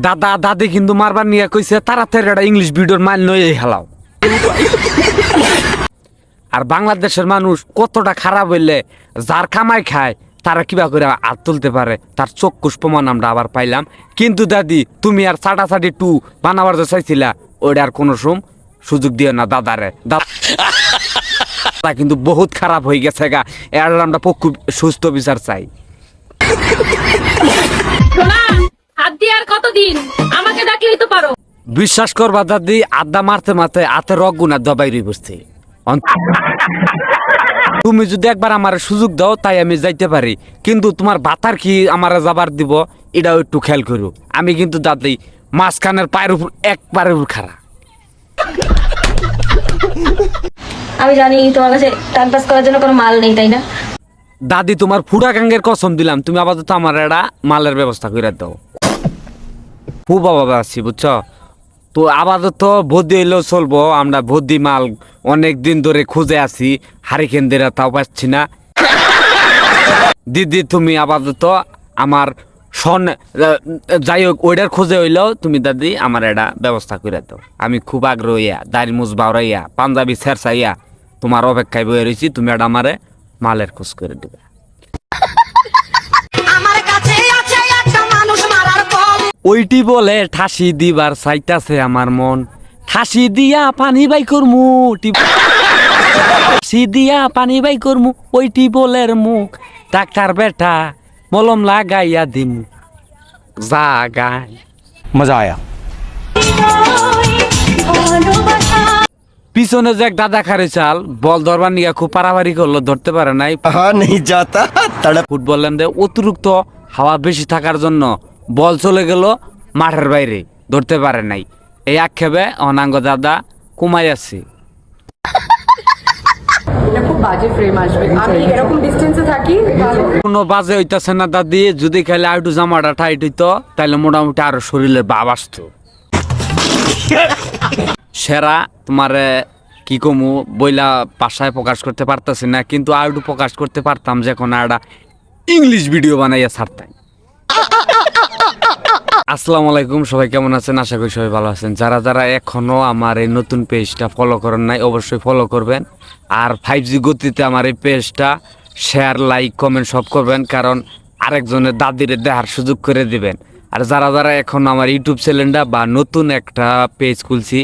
দাদা দাদি কিন্তু মারবার নিয়ে কইছে তাড়াতাড়ি একটা ইংলিশ ভিডিওর মাইল নয় হেলাও। আর বাংলাদেশের মানুষ কতটা খারাপ হইলে যার কামাই খায় তারা কিবা করে হাত তুলতে পারে তার চক্ষুষ প্রমাণ আমরা আবার পাইলাম। কিন্তু দাদি তুমি আর ছাটাছাটি টু বানাবার যে চাইছিলা ওইটা আর কোনো সুযোগ দিও না দাদারে। দাদা কিন্তু বহুত খারাপ হয়ে গেছে গা, এর আমরা পক্ষু সুস্থ বিচার চাই। বিশ্বাস করবা দাদি আড্ডা মারতে মারতে হাতে রগ গুনা দবাই রই বসছে। তুমি যদি একবার আমার সুযোগ দাও তাই আমি যাইতে পারি, কিন্তু তোমার বাতার কি আমার যাবার দিব এটাও একটু খেয়াল করো। আমি কিন্তু দাদি মাঝখানের পায়ের উপর একবারের উপর খাড়া। আমি জানি তোমার কাছে টাইম পাস করার জন্য কোনো মাল নেই, তাই না? দাদি তোমার ফুড়া গাঙ্গের কসম দিলাম, তুমি আপাতত আমার একটা মালের ব্যবস্থা করে দাও। খুব অভাব আছি বুঝছো তো, আপাতত ভর্তি হইলেও চলবো। আমরা ভর্তি মাল অনেক দিন ধরে খুঁজে আছি, হারিকেন দিয়ে তাও পাচ্ছি না। দিদি তুমি আপাতত আমার যাই হোক ওইটার খুঁজে হইলেও তুমি দাদি আমার একটা ব্যবস্থা করে দাও। আমি খুব আগ্রহী, দাড়ি মুজ বাউরাইয়া পাঞ্জাবি ছেড়ছাইয়া তোমার অপেক্ষায় বয়ে রয়েছি, তুমি একটা আমারে মালের খোঁজ করে দেবে। ওইটি বলে ঠাসি দিবার চাইতাছে আমার মন, ঠাসি দিয়া পানি বাই করমু, ঠাসি দিয়া পানি বাই করমু, ওইটি বলের মুখ ডাক্তার বেটা মলম লাগাইয়া দিমু জাগাই। মজা আয়া। পিছনে যে এক দাদা খারে চাল বল ধরবার নিয়ে খুব পারাবারি করলো, ধরতে পারে নাই। ফুটবল ল্যান্ডে অতিরিক্ত হাওয়া বেশি থাকার জন্য বল চলে গেল মাঠের বাইরে, ধরতে পারে নাই। এই আক্ষেপে অনাঙ্গ দাদা কমাই আছে। কোনো বাজে হইতাছে না দাদি, যদি খাইলে আইটু জামাটা টাইট হইতো তাহলে মোটামুটি আরো শরীরের ভাব আসতো। সেরা তোমারে কি কমু বইলা ভাষায় প্রকাশ করতে পারতাছি না, কিন্তু আইটু প্রকাশ করতে পারতাম যে কোনো একটা ইংলিশ ভিডিও বানাইয়া ছাড়তাম। আসসালামু আলাইকুম, সবাই কেমন আছেন? আশা করি সবাই ভালো আছেন। যারা যারা এখনো আমার এই নতুন পেজটা ফলো করেন নাই অবশ্যই ফলো করবেন, আর 5G গতিতে আমার এই পেজটা শেয়ার লাইক কমেন্ট সব করবেন, কারণ আরেকজনের দাদিরে দেখার সুযোগ করে দিবেন। আর যারা যারা এখন আমার ইউটিউব চ্যানেলটা বা নতুন একটা পেজ খুলছি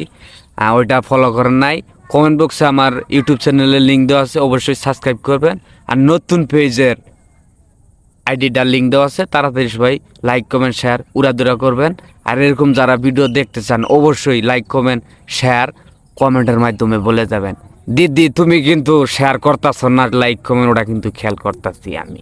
ওইটা ফলো করেন নাই, কমেন্ট বক্সে আমার ইউটিউব চ্যানেলের লিঙ্ক দেওয়া আছে, অবশ্যই সাবস্ক্রাইব করবেন। আর নতুন পেজের আইডিটার লিঙ্ক দেওয়া আছে, তাড়াতাড়ি সবাই লাইক কমেন্ট শেয়ার উড়াদুরা করবেন। আর এরকম যারা ভিডিও দেখতে চান অবশ্যই লাইক কমেন্ট শেয়ার কমেন্টের মাধ্যমে বলে যাবেন। দিদি তুমি কিন্তু শেয়ার করতেছ না, লাইক কমেন্ট ওটা কিন্তু খেয়াল করতেছি আমি।